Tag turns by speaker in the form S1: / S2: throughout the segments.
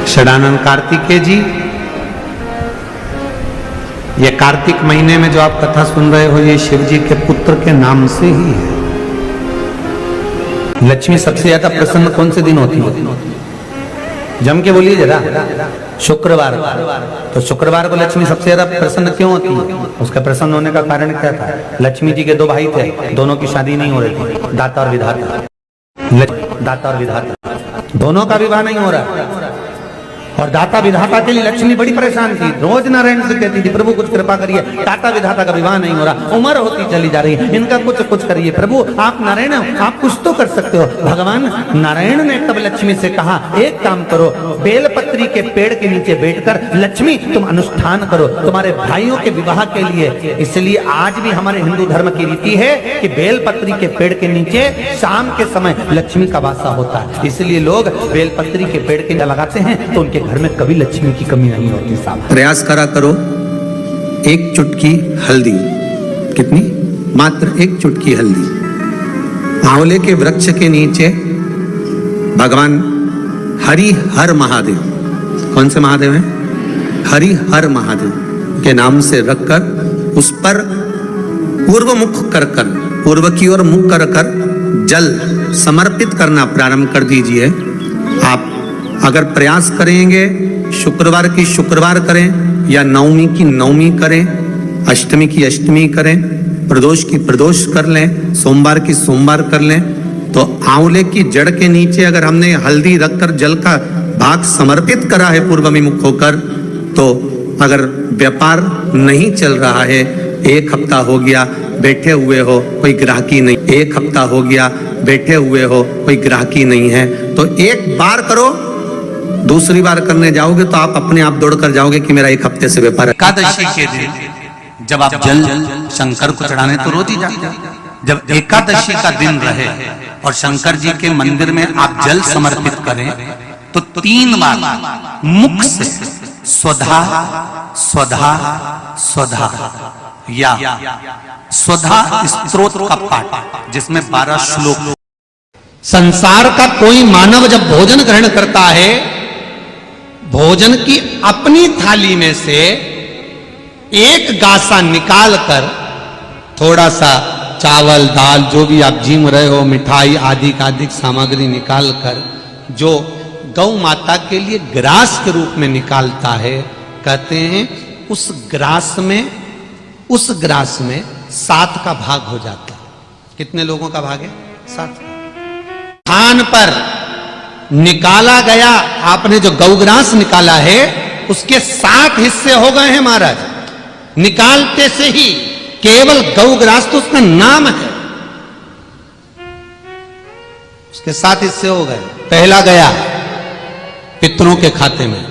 S1: षडानंद कार्तिकेय जी, ये कार्तिक महीने में जो आप कथा सुन रहे हो ये शिव जी के पुत्र के नाम से ही है। लक्ष्मी सबसे ज्यादा प्रसन्न कौन से दिन होती है? जम के बोलिए जरा। शुक्रवार। तो शुक्रवार को लक्ष्मी सबसे ज्यादा प्रसन्न क्यों होती है? उसका प्रसन्न होने का कारण क्या था? लक्ष्मी जी के दो भाई थे, दोनों की शादी नहीं हो रही थी, दाता और विधाता। दाता और विधाता दोनों का विवाह नहीं हो रहा, और दाता विधाता के लिए लक्ष्मी बड़ी परेशान थी। रोज नारायण से कहती थी, प्रभु कुछ कृपा करिए, दाता विधाता का विवाह नहीं हो रहा, उम्र होती चली जा रही है, इनका कुछ करिए प्रभु, आप नारायण आप कुछ तो कर सकते हो। भगवान नारायण ने तब लक्ष्मी से कहा, एक काम करो, बेलपत्री के पेड़ के नीचे बैठकर लक्ष्मी तुम अनुष्ठान करो तुम्हारे भाइयों के विवाह के लिए। इसलिए आज भी हमारे हिंदू धर्म की रीति है कि बेलपत्री के पेड़ के नीचे शाम के समय लक्ष्मी का वासा होता है, इसलिए लोग बेलपत्री के पेड़ के लगाते हैं, तो उनके घर में कभी लक्ष्मी की कमी नहीं होती। साहब
S2: प्रयास करा करो, एक चुटकी हल्दी, कितनी? मात्र एक चुटकी हल्दी, आंवले के वृक्ष के नीचे भगवान हरि हर महादेव, कौन से महादेव हैं? हरि हर महादेव के नाम से रखकर उस पर पूर्व मुख कर पूर्व की ओर मुख कर जल समर्पित करना प्रारंभ कर दीजिए। आप अगर प्रयास करेंगे, शुक्रवार की शुक्रवार करें या नवमी की नवमी करें, अष्टमी की अष्टमी करें, प्रदोष की प्रदोष कर लें, सोमवार की सोमवार कर लें, तो आंवले की जड़ के नीचे अगर हमने हल्दी रखकर जल का भाग समर्पित करा है पूर्वमुख होकर, तो अगर व्यापार नहीं चल रहा है, एक हफ्ता हो गया बैठे हुए हो, कोई ग्राहकी नहीं, एक हफ्ता हो गया बैठे हुए हो, कोई ग्राहकी नहीं है, तो एक बार करो, दूसरी बार करने जाओगे तो आप अपने आप दौड़ कर जाओगे कि मेरा एक हफ्ते से व्यापार है।
S3: एकादशी के दिन जब आप जल शंकर को चढ़ाने तो रोज ही जाते, जब एकादशी का दिन रहे और शंकर जी के मंदिर में आप जल समर्पित करें, तो 3 बार मुख से स्वधा स्वधा स्वधा या स्वधा स्तोत्र का पाठ, जिसमें 12 श्लोक।
S1: संसार का कोई मानव जब भोजन ग्रहण करता है, भोजन की अपनी थाली में से एक गासा निकालकर थोड़ा सा चावल दाल जो भी आप जीम रहे हो, मिठाई आदि का अधिक सामग्री निकालकर जो गौ माता के लिए ग्रास के रूप में निकालता है, कहते हैं उस ग्रास में 7 का भाग हो जाता है। कितने लोगों का भाग है? 7 का। थान पर निकाला गया, आपने जो गौग्रास निकाला है उसके 7 हिस्से हो गए हैं महाराज। निकालते से ही केवल गौग्रास तो उसका नाम है, उसके 7 हिस्से हो गए। पहला गया पितरों के खाते में,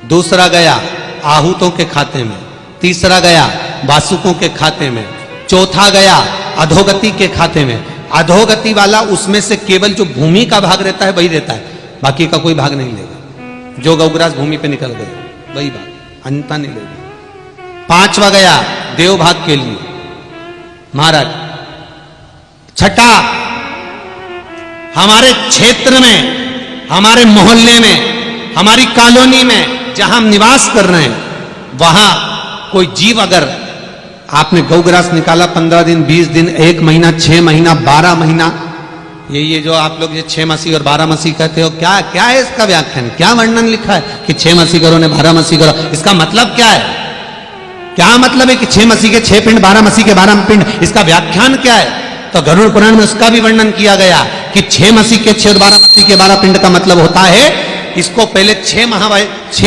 S1: दूसरा गया आहूतों के खाते में, तीसरा गया वासुकों के खाते में, चौथा गया अधोगति के खाते में। अधोगति वाला उसमें से केवल जो भूमि का भाग रहता है वही रहता है, बाकी का कोई भाग नहीं लेगा। जो गौग्रास भूमि पे निकल गया वही भाग, अन्यथा नहीं लेगा। 5वां गया देव भाग के लिए महाराज। छठा, हमारे क्षेत्र में, हमारे मोहल्ले में, हमारी कॉलोनी में जहां हम निवास कर रहे हैं, वहां कोई जीव अगर आपने गौग्रास निकाला 15 दिन, 20 दिन, 1 महीना, 6 महीना, 12 महीना, ये जो आप लोग ये 6 मासी और 12 मासी कहते हो, क्या है इसका व्याख्यान? क्या वर्णन लिखा है कि 6 मासी करो ने 12 मासी करो? इसका मतलब क्या है? क्या मतलब है कि 6 मासी के 6 पिंड, 12 मासी के 12 पिंड? इसका व्याख्यान क्या है? तो गरुड़ पुराण में उसका भी वर्णन किया गया कि 6 मासी के 6 और 12 मासी के 12 पिंड का मतलब होता है, इसको पहले 6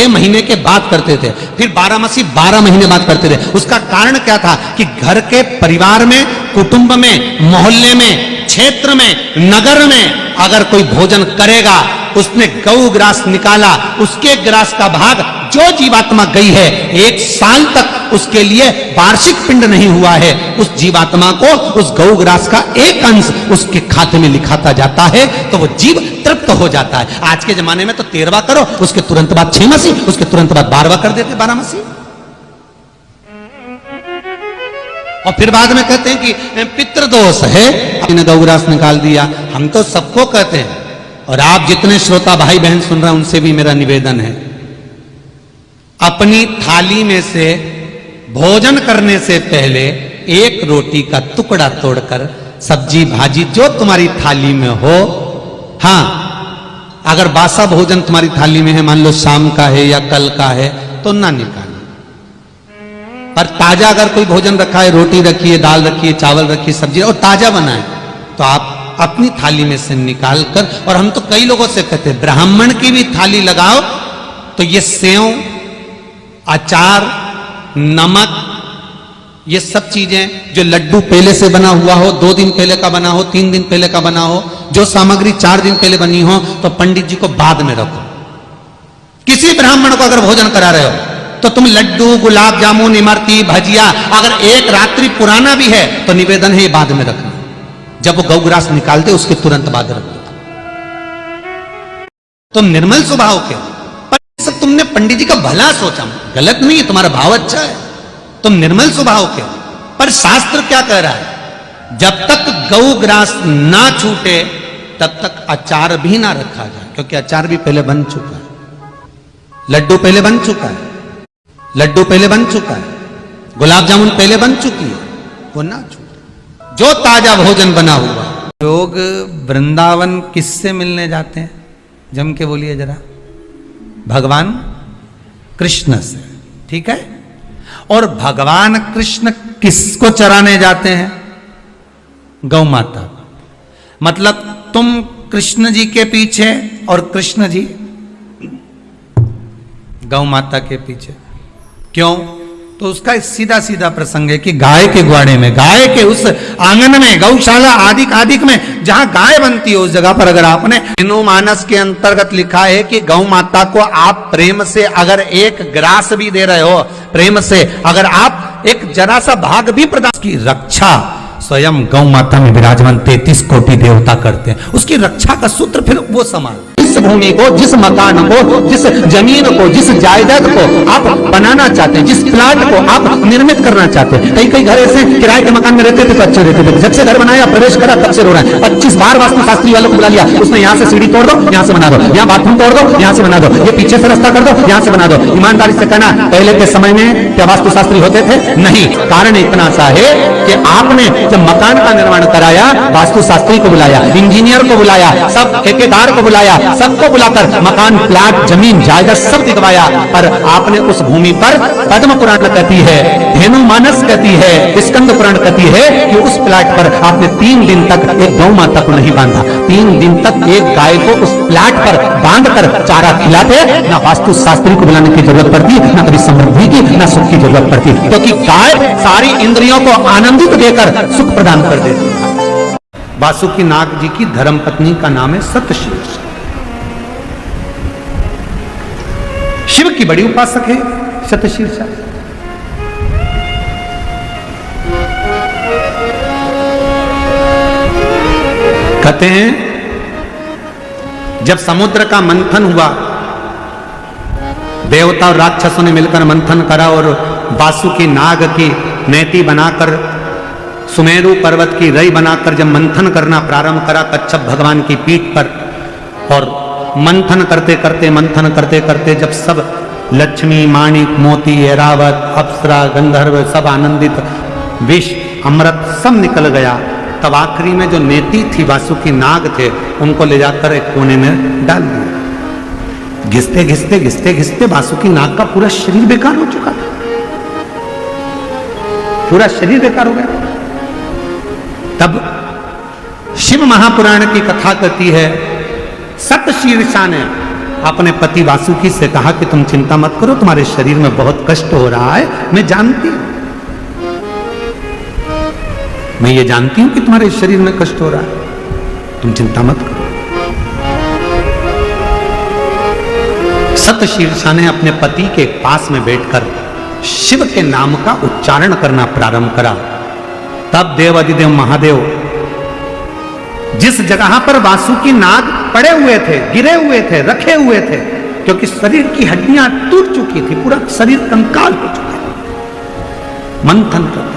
S1: महीने के बाद करते थे, फिर 12 मासी 12 महीने बाद करते थे। उसका कारण क्या था कि घर के परिवार में, कुटुंब में, मोहल्ले में, क्षेत्र में, नगर में अगर कोई भोजन करेगा, उसने गौ ग्रास निकाला, उसके ग्रास का भाग जो जीवात्मा गई है, 1 साल तक उसके लिए वार्षिक पिंड नहीं हुआ है, उस जीवात्मा को उस गौ ग्रास का एक अंश उसके खाते में लिखाता जाता है, तो वो जीव तृप्त हो जाता है। आज के जमाने में तो 13वां करो, उसके तुरंत बाद 6 मासी, उसके तुरंत बाद 12वां कर देते 12 मासी, और फिर बाद में कहते हैं कि पितृदोष है, आपने गौग्रास निकाल दिया। हम तो सबको कहते हैं, और आप जितने श्रोता भाई बहन सुन रहे हैं उनसे भी मेरा निवेदन है, अपनी थाली में से भोजन करने से पहले एक रोटी का टुकड़ा तोड़कर सब्जी भाजी जो तुम्हारी थाली में हो, हाँ अगर बासा भोजन तुम्हारी थाली में है, मान लो शाम का है या कल का है, तो ना निकालो। पर ताजा अगर कोई भोजन रखा है, रोटी रखी है, दाल रखी है, चावल रखी है, सब्जी और ताजा बना है, तो आप अपनी थाली में से निकाल कर, और हम तो कई लोगों से कहते हैं ब्राह्मण की भी थाली लगाओ, तो ये सेव, अचार, नमक, ये सब चीजें जो लड्डू पहले से बना हुआ हो, 2 दिन पहले का बना हो, 3 दिन पहले का बना हो, जो सामग्री 4 दिन पहले बनी हो, तो पंडित जी को बाद में रखो। किसी ब्राह्मण को अगर भोजन करा रहे हो तो तुम लड्डू, गुलाब जामुन, इमरती, भजिया अगर एक रात्रि पुराना भी है तो निवेदन है ये बाद में रखना। जब वो गौग्रास निकालते उसके तुरंत बाद रख दो। तुम निर्मल स्वभाव के हो, पर सब तुमने पंडित जी का भला सोचा, गलत नहीं है, तुम्हारा भाव अच्छा है, तुम निर्मल स्वभाव के हो। पर शास्त्र क्या कह रहा है, जब तक गौग्रास ना छूटे तब तक अचार भी ना रखा जाए, क्योंकि अचार भी पहले बन चुका है, लड्डू पहले बन चुका है, लड्डू पहले बन चुका है, गुलाब जामुन पहले बन चुकी है, वो ना छूटे। जो ताजा भोजन बना हुआ। लोग वृंदावन किससे मिलने जाते हैं, जम के बोलिए जरा, भगवान कृष्ण से, ठीक है। और भगवान कृष्ण किसको चराने जाते हैं, गौ माता। मतलब तुम कृष्ण जी के पीछे और कृष्ण जी गौ माता के पीछे। क्यों? तो उसका सीधा सीधा प्रसंग है कि गाय के ग्वाड़े में, गाय के उस आंगन में, गौशाला आदिक में जहां गाय बनती है, उस जगह पर अगर आपने मानस के अंतर्गत लिखा है कि गौ माता को आप प्रेम से अगर एक ग्रास भी दे रहे हो, प्रेम से अगर आप एक जरा सा भाग भी प्रदान, की रक्षा स्वयं गौ माता में विराजमान 33 कोटि देवता करते हैं। उसकी रक्षा का सूत्र फिर वो संभाल। जिस भूमि को, जिस मकान को, जिस जमीन को, जिस जायदाद को आप बनाना चाहते हैं, जिस प्लाट को आप निर्मित करना चाहते हैं। कई घर ऐसे किराए के मकान में रहते थे तो अच्छे रहते थे, जब से घर बनाया, प्रवेश करा, तब से रो रहा है। 25 बार वास्तु शास्त्री वालों को बुला लिया, उसने यहाँ से सीढ़ी तोड़ दो, यहाँ से बना दो, यहाँ बाथरूम तोड़ दो, यहाँ से बना दो, ये पीछे से रास्ता कर दो, यहाँ से बना दो। ईमानदारी से कहना, पहले के समय में क्या वास्तु शास्त्री होते थे? नहीं। कारण इतना सा है कि आपने जब मकान का निर्माण कराया, वास्तु शास्त्री को बुलाया, इंजीनियर को बुलाया, सब ठेकेदार को बुलाया, सबको बुलाकर मकान, प्लाट, जमीन, जायदाद सब दिखवाया। पर आपने उस भूमि पर, पद्म पुराण कहती है, धेनु मानस कहती है, स्कंद पुराण कहती है कि उस प्लाट पर आपने 3 दिन तक एक गौ माता को नहीं बांधा। 3 दिन तक एक गाय को उस प्लाट पर बांधकर चारा खिलाते, ना वास्तु शास्त्री को बुलाने की जरूरत पड़ती, ना कभी समृद्धि की, ना सुख की जरूरत पड़ती, क्योंकि गाय सारी इंद्रियों को आनंदित देकर सुख प्रदान कर देती है। वासुकी नाग जी की धर्मपत्नी का नाम है सतशीर्ष। शिव की बड़ी उपासक है सतशीर्षा। कहते हैं जब समुद्र का मंथन हुआ, देवता और राक्षसों ने मिलकर मंथन करा और वासुकी नाग की नेति बनाकर, सुमेरु पर्वत की रई बनाकर जब मंथन करना प्रारंभ करा कच्छप भगवान की पीठ पर, और मंथन करते करते जब सब लक्ष्मी, माणिक, मोती, ऐरावत, अप्सरा, गंधर्व सब आनंदित, विष, अमृत सब निकल गया, तब आखिरी में जो नेति थी, वासुकी नाग थे, उनको ले जाकर एक कोने में डाल दिया। घिसते वासुकी नाग का पूरा शरीर बेकार हो चुका था, पूरा शरीर बेकार हो गया। तब शिव महापुराण की कथा कहती है, सतशीर्षा ने अपने पति वासुकी से कहा कि तुम चिंता मत करो, तुम्हारे शरीर में बहुत कष्ट हो रहा है, मैं जानती हूं, मैं ये जानती हूं कि तुम्हारे शरीर में कष्ट हो रहा है, तुम चिंता मत करो। सतशीर्षा ने अपने पति के पास में बैठकर शिव के नाम का उच्चारण करना प्रारंभ करा। तब देव अधिदेव महादेव जिस जगह पर वासुकी नाग पड़े हुए थे, गिरे हुए थे, रखे हुए थे, क्योंकि शरीर की हड्डियां टूट चुकी थी, पूरा शरीर कंकाल हो चुका था, मंथन करते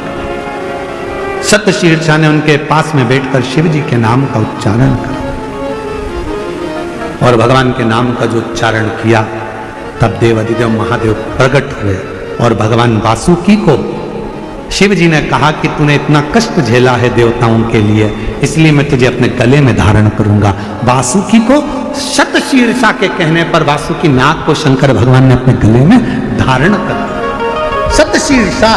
S1: सतशीर्षा ने उनके पास में बैठकर शिव जी के नाम का उच्चारण करा। और भगवान के नाम का जो उच्चारण किया, तब देवाधिदेव महादेव प्रकट हुए और भगवान वासुकी को शिव जी ने कहा कि तूने इतना कष्ट झेला है देवताओं के लिए, इसलिए मैं तुझे अपने गले में धारण करूंगा। वासुकी को शतशीर्षा के कहने पर वासुकी नाग को शंकर भगवान ने अपने गले में धारण कर दिया। शतशीर्षा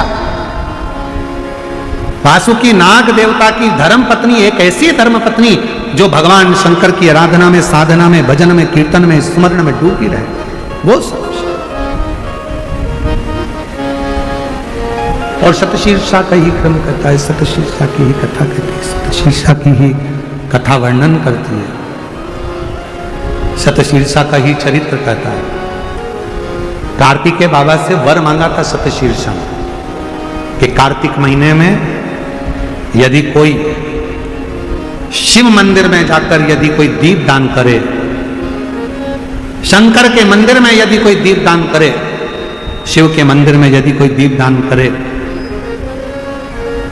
S1: वासुकी नाग देवता की धर्म पत्नी, एक ऐसी धर्म पत्नी जो भगवान शंकर की आराधना में, साधना में, भजन में, कीर्तन में, स्मरण में डूबी रहे, वो सब। और शतशीर्षा का ही क्रम करता है, शतशीर्षा की ही कथा कहती है, शतशीर्षा की ही कथा वर्णन करती है, शतशीर्षा का ही चरित्र कहता है। कार्तिकेय बाबा से वर मांगा था शतशीर्षा कि कार्तिक महीने में यदि कोई शिव मंदिर में जाकर यदि कोई दीप दान करे, शंकर के मंदिर में यदि कोई दीप दान करे, शिव के मंदिर में यदि कोई दीप दान करे,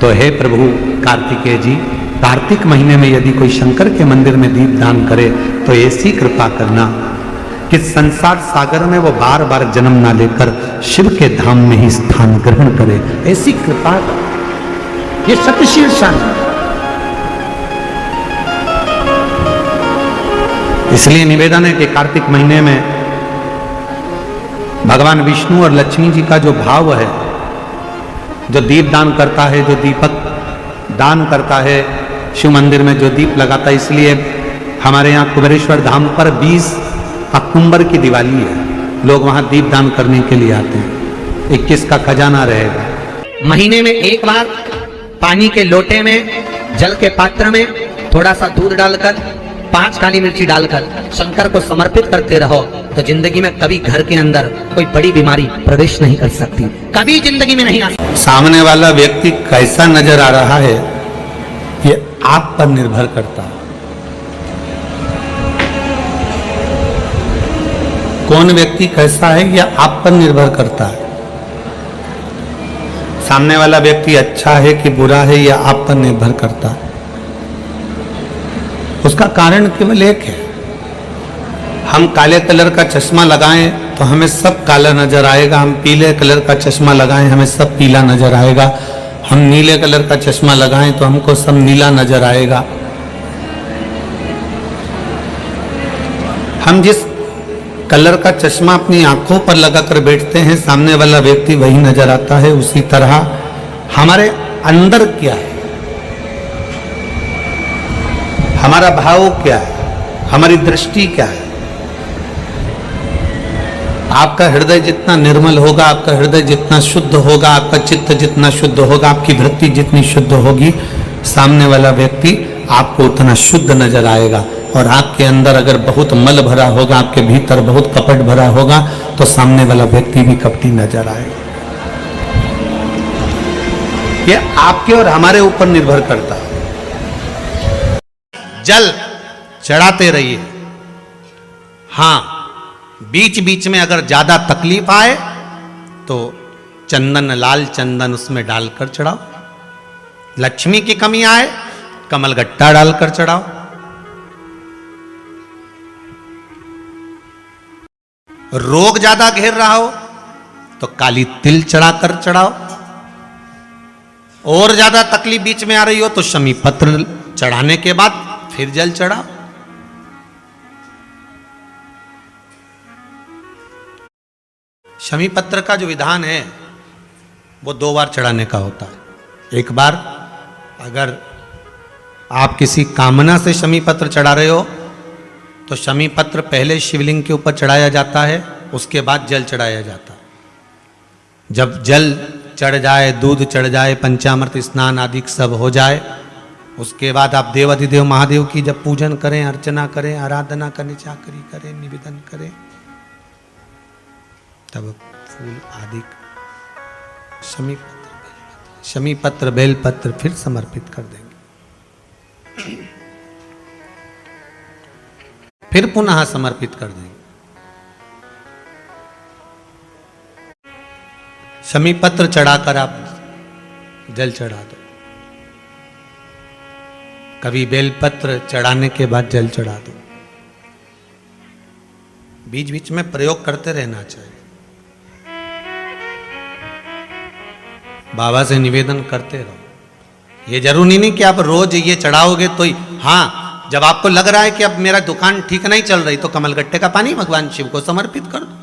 S1: तो हे प्रभु कार्तिकेय जी, कार्तिक महीने में यदि कोई शंकर के मंदिर में दीप दान करे तो ऐसी कृपा करना कि संसार सागर में वो बार बार जन्म ना लेकर शिव के धाम में ही स्थान ग्रहण करे, ऐसी कृपा। ये शतशीर्षा है। इसलिए निवेदन है कि कार्तिक महीने में भगवान विष्णु और लक्ष्मी जी का जो भाव है, जो दीप दान करता है, जो दीपक दान करता है, शिव मंदिर में जो दीप लगाता है, इसलिए हमारे यहाँ कुबेरेश्वर धाम पर 20 अक्टूबर की दिवाली है, लोग वहां दीप दान करने के लिए आते हैं। 21 का खजाना रहेगा।
S4: महीने में एक बार पानी के लोटे में, जल के पात्र में थोड़ा सा दूध डालकर, 5 काली मिर्ची डालकर शंकर को समर्पित करते रहो, तो जिंदगी में कभी घर के अंदर कोई बड़ी बीमारी प्रवेश नहीं कर सकती, कभी जिंदगी में नहीं आ सकती।
S1: सामने वाला व्यक्ति कैसा नजर आ रहा है ये आप पर निर्भर करता है। कौन व्यक्ति कैसा है यह आप पर निर्भर करता है। सामने वाला व्यक्ति अच्छा है कि बुरा है यह आप पर निर्भर करता है। उसका कारण केवल एक है, हम काले कलर का चश्मा लगाएं तो हमें सब काला नजर आएगा, हम पीले कलर का चश्मा लगाएं हमें सब पीला नजर आएगा, हम नीले कलर का चश्मा लगाएं तो हमको सब नीला नजर आएगा। हम जिस कलर का चश्मा अपनी आंखों पर लगाकर बैठते हैं, सामने वाला व्यक्ति वही नजर आता है। उसी तरह हमारे अंदर क्या है, हमारा भाव क्या है, हमारी दृष्टि क्या है। आपका हृदय जितना निर्मल होगा, आपका हृदय जितना शुद्ध होगा, आपका चित्त जितना शुद्ध होगा, आपकी वृत्ति जितनी शुद्ध होगी, सामने वाला व्यक्ति आपको उतना शुद्ध नजर आएगा। और आपके अंदर अगर बहुत मल भरा होगा, आपके भीतर बहुत कपट भरा होगा, तो सामने वाला व्यक्ति भी कपटी नजर आएगा। ये आपके और हमारे ऊपर निर्भर करता है। जल चढ़ाते रहिए। हां, बीच बीच में अगर ज्यादा तकलीफ आए तो चंदन, लाल चंदन उसमें डालकर चढ़ाओ। लक्ष्मी की कमी आए, कमलगट्टा डालकर चढ़ाओ। रोग ज्यादा घेर रहा हो तो काली तिल चढ़ाकर चढ़ाओ। और ज्यादा तकलीफ बीच में आ रही हो तो शमी पत्र चढ़ाने के बाद फिर जल चढ़ाओ। शमी पत्र का जो विधान है वो 2 बार चढ़ाने का होता है। एक बार अगर आप किसी कामना से शमी पत्र चढ़ा रहे हो तो शमी पत्र पहले शिवलिंग के ऊपर चढ़ाया जाता है, उसके बाद जल चढ़ाया जाता है। जब जल चढ़ जाए, दूध चढ़ जाए, पंचामृत स्नान आदि सब हो जाए, उसके बाद आप देवाधिदेव महादेव की जब पूजन करें, अर्चना करें, आराधना करें, चाकरी करें, निवेदन करें, तब फूल आदि शमी पत्र बेलपत्र फिर समर्पित कर देंगे। फिर पुनः समर्पित कर देंगे। शमी पत्र चढ़ाकर आप जल चढ़ा दो। कभी बेलपत्र चढ़ाने के बाद जल चढ़ा दो। बीच बीच में प्रयोग करते रहना चाहिए। बाबा से निवेदन करते रहो। ये जरूरी नहीं कि आप रोज ये चढ़ाओगे तो ही। हाँ, जब आपको लग रहा है कि अब मेरा दुकान ठीक नहीं चल रही, तो कमलगट्टे का पानी भगवान शिव को समर्पित कर दो।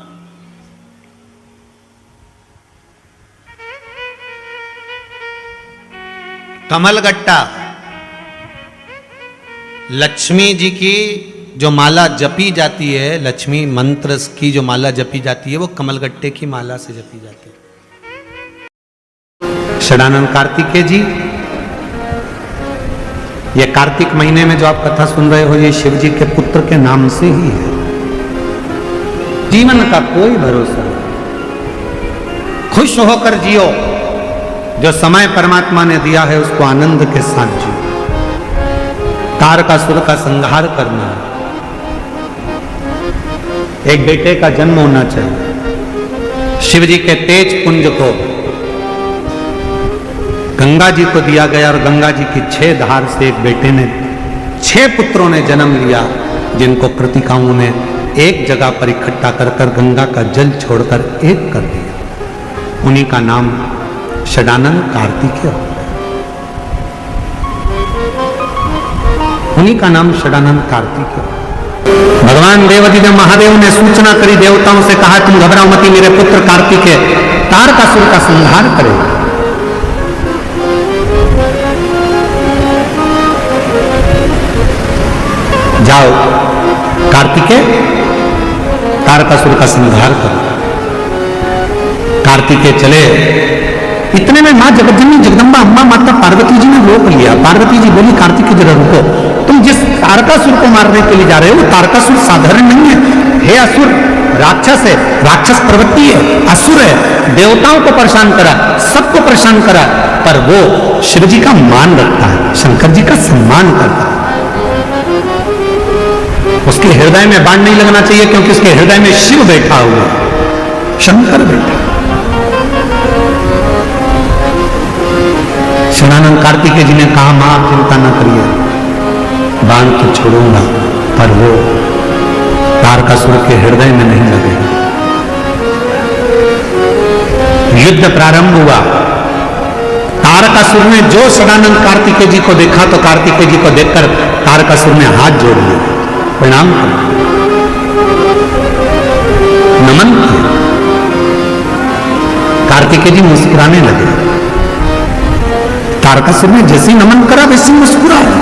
S1: कमलगट्टा लक्ष्मी जी की जो माला जपी जाती है, लक्ष्मी मंत्र की जो माला जपी जाती है, वो कमलगट्टे की माला से जपी जाती है। षडानंद कार्तिकेय जी, ये कार्तिक महीने में जो आप कथा सुन रहे हो, ये शिव जी के पुत्र के नाम से ही है। जीवन का कोई भरोसा नहीं, खुश होकर जियो। जो समय परमात्मा ने दिया है उसको आनंद के साथ जियो। तारकासुर का संहार करना है। एक बेटे का जन्म होना चाहिए। शिव जी के तेज पुंज को गंगा जी को दिया गया और गंगा जी की 6 धार से एक बेटे ने 6 पुत्रों ने जन्म लिया, जिनको कृतिकाओं ने एक जगह पर इकट्ठा कर गंगा का जल छोड़कर एक कर दिया। उन्हीं का नाम षडानंद कार्तिकेय, उन्हीं का नाम षडानंद कार्तिकेय। भगवान देवाधिदेव महादेव ने सूचना करी, देवताओं से कहा तुम घबराओ मती, मेरे पुत्र कार्तिकेय तारकासुर का संहार करेगा। जाओ कार्तिकेय, तारकासुर का संहार करो। कार्तिकेय चले। इतने में मां जगतजननी जगदम्बा अम्मा माता पार्वती जी ने रोक लिया। पार्वती जी बोली कार्तिकेय जरा रुको, तुम जिस तारकासुर को मारने के लिए जा रहे हो, तारकासुर साधारण नहीं है। हे असुर, राक्षस है, राक्षस प्रवृत्ति है, असुर है, देवताओं को परेशान करा, सबको परेशान करा, पर वो शिव जी का मान रखता है, शंकर जी का सम्मान करता है। उसके हृदय में बाण नहीं लगना चाहिए, क्योंकि उसके हृदय में शिव बैठा हुआ है, शंकर बैठा। षडानंद कार्तिकेय जी ने कहा मां आप चिंता न करिए, बाण तो छोड़ूंगा, पर वो तारकासुर के हृदय में नहीं लगेगा। युद्ध प्रारंभ हुआ। तारकासुर ने जो षडानंद कार्तिकेय जी को देखा, तो कार्तिकेय जी को देखकर तारकासुर ने हाथ जोड़ लिया, प्रणाम किया, नमन किया। कार्तिकेय जी मुस्कुराने लगे। तारकासुर ने जैसे नमन करा वैसे मुस्कुराया।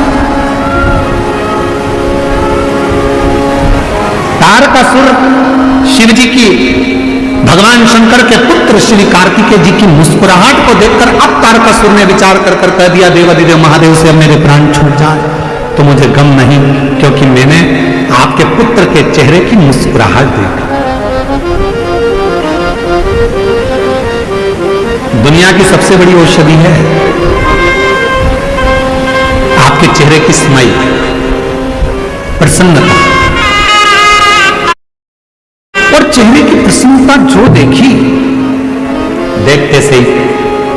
S1: तारकासुर शिव जी की, भगवान शंकर के पुत्र श्री कार्तिकेय जी की मुस्कुराहट को देखकर अब तारकासुर ने विचार कर कह दिया देवाधिदेव महादेव से, अब मेरे प्राण छूट जाए तो मुझे गम नहीं, क्योंकि मैंने आपके पुत्र के चेहरे की मुस्कुराहट देखी। दुनिया की सबसे बड़ी औषधि है आपके चेहरे की स्माइल, प्रसन्नता। और चेहरे की प्रसन्नता जो देखी, देखते से ही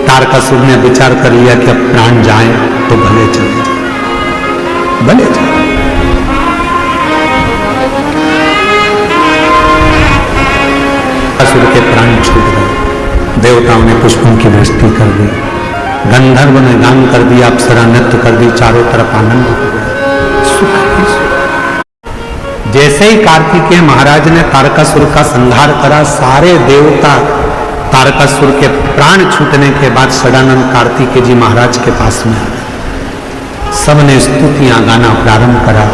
S1: तारकासुर ने विचार कर लिया कि अब प्राण जाए तो भले चले जाए, भले जाए। तारकासुर के प्राण छूट गए। देवताओं ने पुष्पों की वृष्टि कर दी, गंधर्व ने गान कर दिया, अप्सरा नृत्य कर दी, चारों तरफ आनंद हो गया, सुख ही सुख। जैसे ही कार्तिकेय महाराज ने तारकासुर का संहार करा, सारे देवता तारकासुर के प्राण छूटने के बाद षडानंद कार्तिकेय जी महाराज के पास में आ गए। सबने स्तुतियां गाना प्रारंभ करा।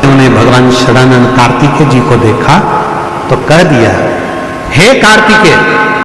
S1: उन्होंने भगवान षडानंद कार्तिकेय जी को देखा तो कह दिया, हे कार्तिकेय,